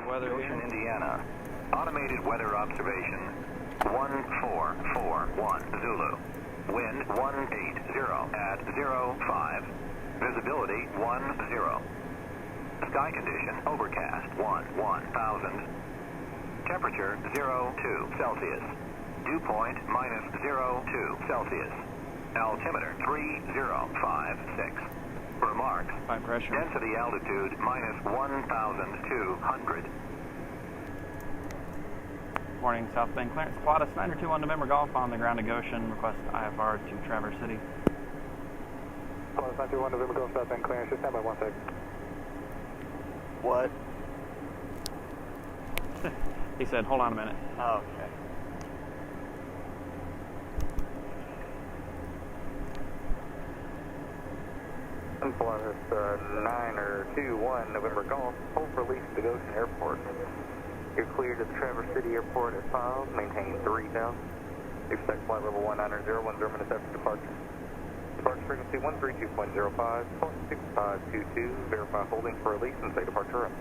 weather Goshen, here. Indiana. Automated weather observation 1441 Zulu. Wind 180 at 05. Visibility 10. Sky condition overcast 1000. Temperature 02 Celsius. Dew point -02 Celsius. Altimeter 3056. Remarks. High pressure. Density altitude -1200. Morning, Southbound clearance. Pilatus 921 November Golf on the ground to Goshen. Request IFR to Traverse City. Pilatus 921 November Golf, Southbound clearance. Just stand by 1 sec. What? He said, hold on a minute. Oh, okay. Pilatus 921 November Golf, hold for release to Goshen Airport. You're cleared to the Traverse City Airport at 5, maintain 3000. Expect flight level 190, 10 minutes after departure. Departure frequency 132.05, 0.6522, verify holding for release and say departure up.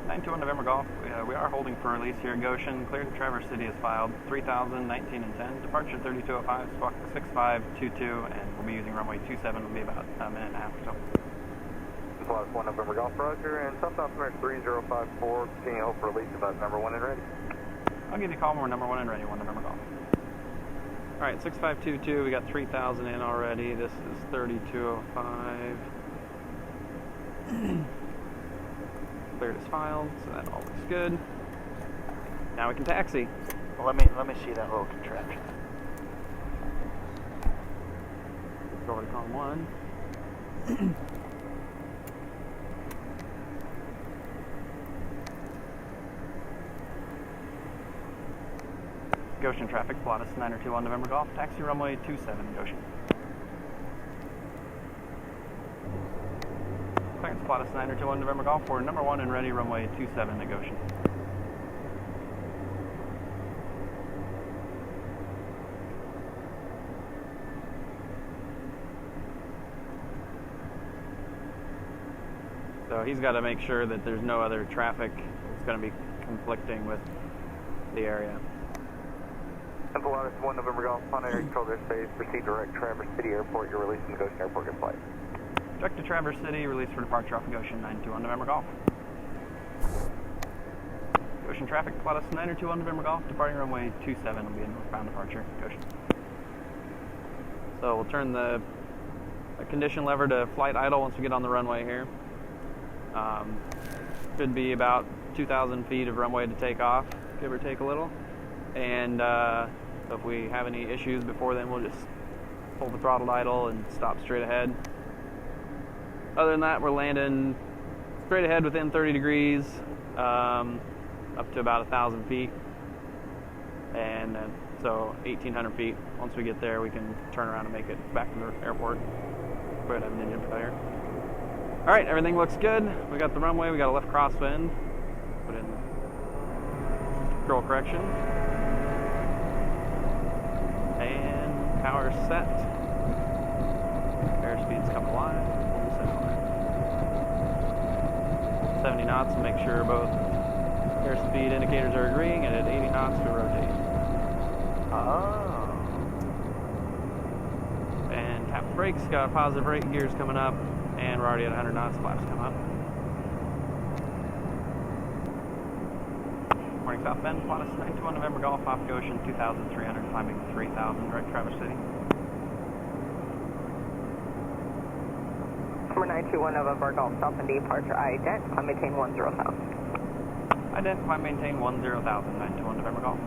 921 November Golf. We are holding for release here at Goshen. Cleared to Traverse City is filed 3000, 19 and 10. Departure 3205, squawk 6522, and we'll be using runway 27. Will be about a minute and a half or so. Pilatus 1 November Golf, Roger, and Southbound America 3054, continue hold for release about number 1 and ready. I'll give you a call when we're number 1 and ready, 1 November Golf. Alright, 6522, we got 3000 in already. This is 3205. Cleared is filed, so that all looks good. Now we can taxi. Well, let me see that little contraption. Go over to column 1. Goshen traffic, Pilatus 921 November Golf, taxi runway 27, Goshen. Clearance Pilatus 921 November Golf for number 1 and ready, runway 27 to Goshen. So he's got to make sure that there's no other traffic that's going to be conflicting with the area. And Pilatus 1 November Golf, upon air control airspace, proceed direct Traverse City Airport. You're released from the Goshen Airport. Good flight. Direct to Traverse City, release for departure off of Goshen 921 November Golf. Goshen traffic, Pilatus 921 November Golf, departing runway 27 will be a northbound departure, Goshen. So we'll turn the condition lever to flight idle once we get on the runway here. Should be about 2,000 feet of runway to take off, give or take a little. And so if we have any issues before then, we'll just pull the throttle idle and stop straight ahead. Other than that, we're landing straight ahead within 30 degrees, up to about 1,000 feet. And so 1,800 feet. Once we get there, we can turn around and make it back to the airport. Go ahead and have an engine failure. All right, everything looks good. We got the runway, we got a left crosswind. Put in control correction. And power set. Airspeed's coming alive. 70 knots to make sure both airspeed indicators are agreeing, and at 80 knots to rotate. Oh. And tap the brakes, got positive rate gears coming up, and we're already at 100 knots, flaps come up. Morning South Bend, Pilatus 921 November Golf off Goshen 2,300, climbing 3,000, direct Traverse City. Number 921 November Golf, South and departure ident, climb maintain 10,000. Ident, climb maintain 10,000, 921 November Golf.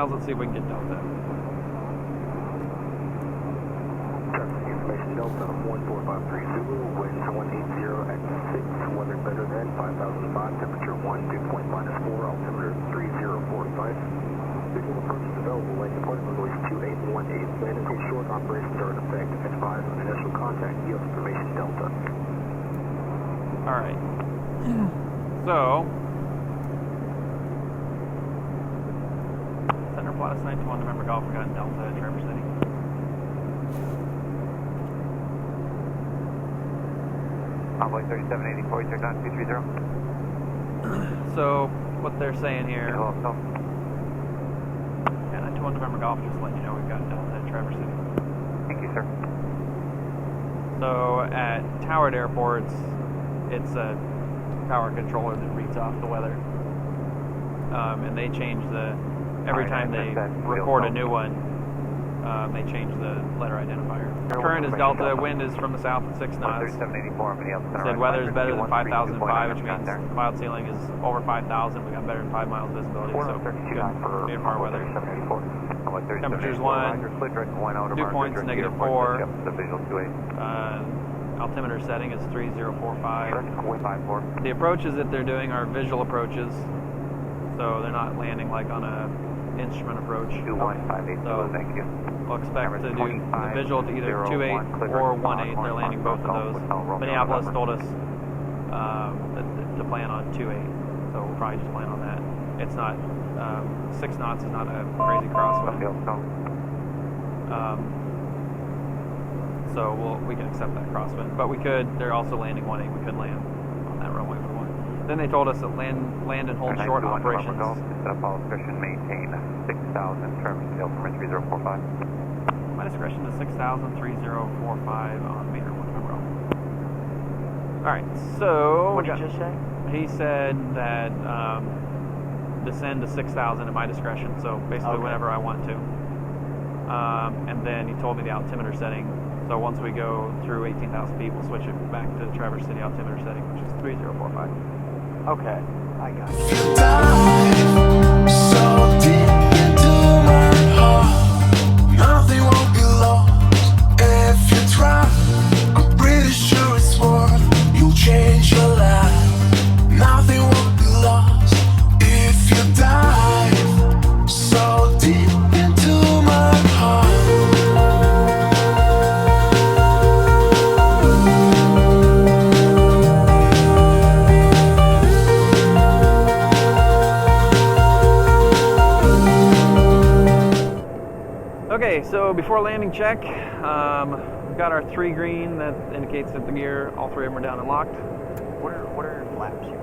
miles. Let's see if we can get Delta. Information Delta 1453 Zulu, winds 180 at 6, weather better than 5005, temperature 1, dew point -4, altimeter 3045. Visual approach is available, landing appointment release 2818, landing until short operations are in effect. Advise on initial contact, yield information Delta. Alright. So, Center Pilatus 91 November Golf, we got Delta at Traverse City. Envoy 3784, check on 230. So, what they're saying here, Hello, so. yeah, 91 November Golf, just letting you know we've got Delta at Traverse City. Thank you, sir. So, at towered airports, it's a tower controller that reads off the weather. And they change every time they record a new one, they change the letter identifier. Current is Delta, wind is from the south at 6 knots. 3784, Said weather is better than 5,005, which means cloud ceiling is over 5,000. We got better than 5 miles visibility, so good VFR weather. Temperature's 1, dew point's -4. Altimeter setting is 3045. The approaches that they're doing are visual approaches, so they're not landing like on a instrument approach. 21580, so thank you. we'll expect to do the visual to either 28 or 18. They're landing both of those. Minneapolis told us to plan on 28, so we'll probably just plan on that. It's not 6 knots is not a crazy crosswind. So we can accept that crosswind, but they're also landing 18. We could land on that runway for 1. Then they told us that land and hold short operations. Maintain 6,000, terms altimeter 3045. My discretion is 6,000, 3045 on meter 1 November. Alright, so... What did you just say? He said that descend to 6,000 at my discretion, so basically whenever I want to. And then he told me the altimeter setting. So once we go through 18,000 feet, we'll switch it back to Traverse City altimeter setting, which is 3045. Okay, I got you. So deep into my heart, nothing won't be lost if you try. I'm pretty sure it's worth. You'll change your life. Nothing won't be lost if you dive so deep into my heart. Okay, so before landing check, we've got our 3 green that indicates that the gear, all 3 of them are down and locked. What are your flaps here?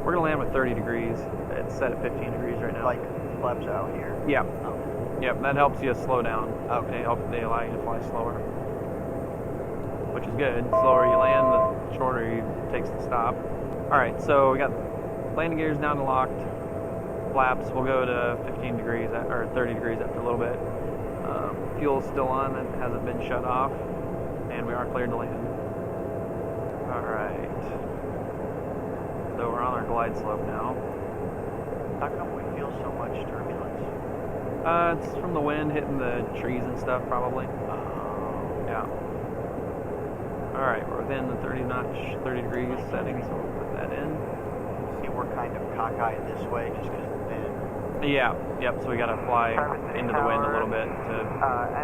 We're going to land with 30 degrees. It's set at 15 degrees right now. Like flaps out here? Yeah. Oh. Yep, that helps you slow down. Okay. They allow you to fly slower, which is good. The slower you land, the shorter it takes to stop. Alright, so we got landing gears down and locked. Flaps will go to 15 degrees, or 30 degrees after a little bit. Fuel's still on, it hasn't been shut off, and we are cleared to land. Alright. So we're on our glide slope now. How come we feel so much turbulence? It's from the wind hitting the trees and stuff, probably. Yeah. Alright, we're within the 30 degrees setting, so we'll put that in. See, we're kind of cockeyed this way just because of the wind. Yeah, yep, so we gotta fly into the wind a little bit to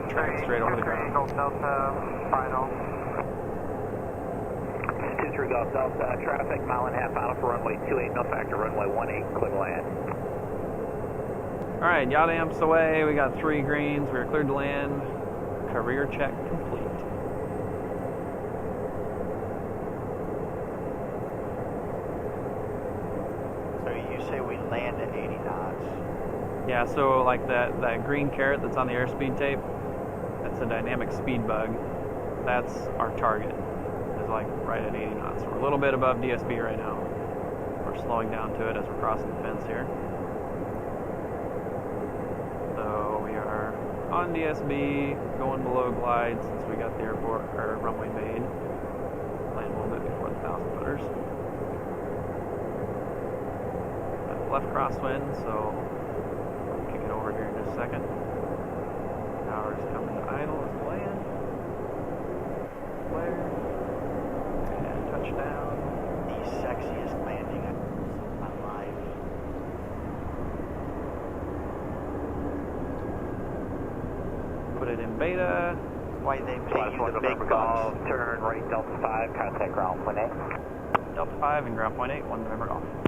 track straight over the ground. Delta, final. 23 Golf Delta, traffic, 1.5 miles final for runway 28, no factor, runway 18, clear to land. Alright, yacht amps away, we got 3 greens, we are cleared to land. Career check complete. So you say we land at 80 knots. Yeah, so like that green caret that's on the airspeed tape, that's a dynamic speed bug. That's our target. It's like right at 80 knots. We're a little bit above DSB right now. We're slowing down to it as we're crossing the fence here. So we are on DSB, going below glide since we got the airport or runway made. Land a little bit before the 1,000 footers. Left crosswind, so kick it over here. a second. Power's coming to idle as planned. Flare. And touchdown. The sexiest landing of my life. Put it in beta. Why they pay you the big Golf, bucks. turn right Delta 5, contact ground 1A. Delta 5 and ground point 8, 1 November Golf.